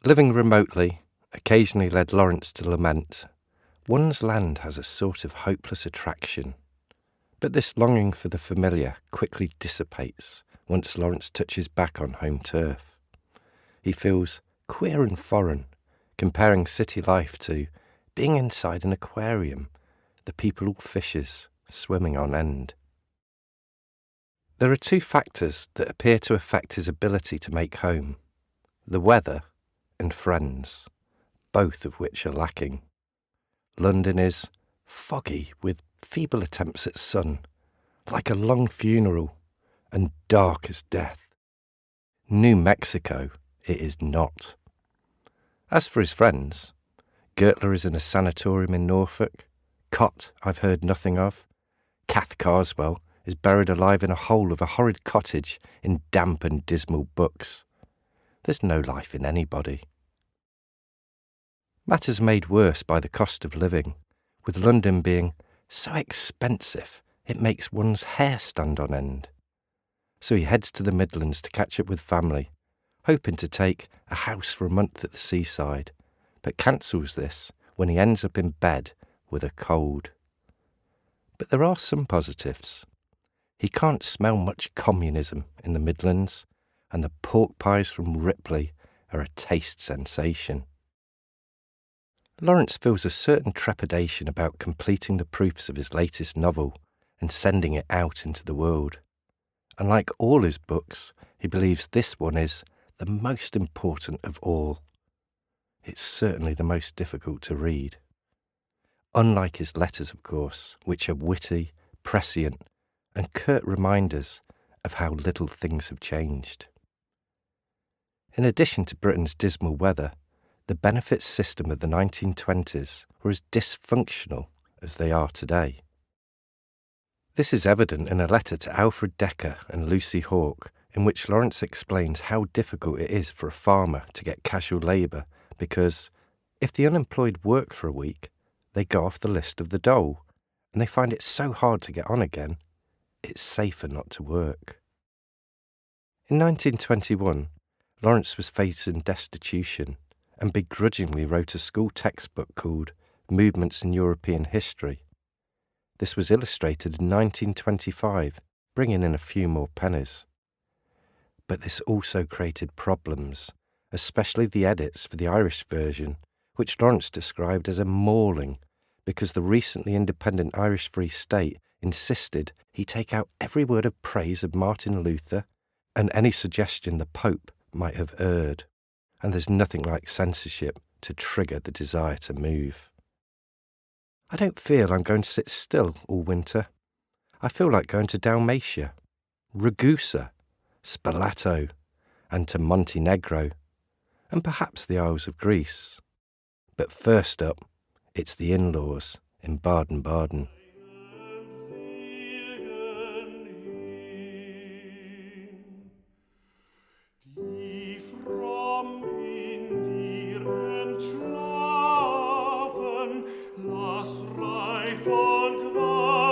Living remotely occasionally led Lawrence to lament, one's land has a sort of hopeless attraction. But this longing for the familiar quickly dissipates once Lawrence touches back on home turf. He feels queer and foreign, comparing city life to being inside an aquarium, the people all fishes, swimming on end. There are two factors that appear to affect his ability to make home: the weather and friends, both of which are lacking. London is foggy with feeble attempts at sun, like a long funeral, and dark as death. New Mexico it is not. As for his friends, Gertler is in a sanatorium in Norfolk. Cott I've heard nothing of. Kath Carswell is buried alive in a hole of a horrid cottage in damp and dismal books. There's no life in anybody. Matters made worse by the cost of living, with London being so expensive it makes one's hair stand on end. So he heads to the Midlands to catch up with family, hoping to take a house for a month at the seaside, but cancels this when he ends up in bed with a cold. But there are some positives. He can't smell much communism in the Midlands, and the pork pies from Ripley are a taste sensation. Lawrence feels a certain trepidation about completing the proofs of his latest novel and sending it out into the world. And like all his books, he believes this one is the most important of all. It's certainly the most difficult to read. Unlike his letters, of course, which are witty, prescient, and curt reminders of how little things have changed. In addition to Britain's dismal weather, the benefits system of the 1920s were as dysfunctional as they are today. This is evident in a letter to Alfred Dekker and Lucy Hawke, in which Lawrence explains how difficult it is for a farmer to get casual labour because, if the unemployed work for a week, they go off the list of the dole, and they find it so hard to get on again, it's safer not to work. In 1921, Lawrence was facing destitution and begrudgingly wrote a school textbook called Movements in European History. This was illustrated in 1925, bringing in a few more pennies. But this also created problems, especially the edits for the Irish version, which Lawrence described as a mauling, because the recently independent Irish Free State insisted he take out every word of praise of Martin Luther and any suggestion the Pope might have erred, and there's nothing like censorship to trigger the desire to move. I don't feel I'm going to sit still all winter. I feel like going to Dalmatia, Ragusa, Spalato, and to Montenegro, and perhaps the Isles of Greece. But first up, it's the in-laws in Baden-Baden.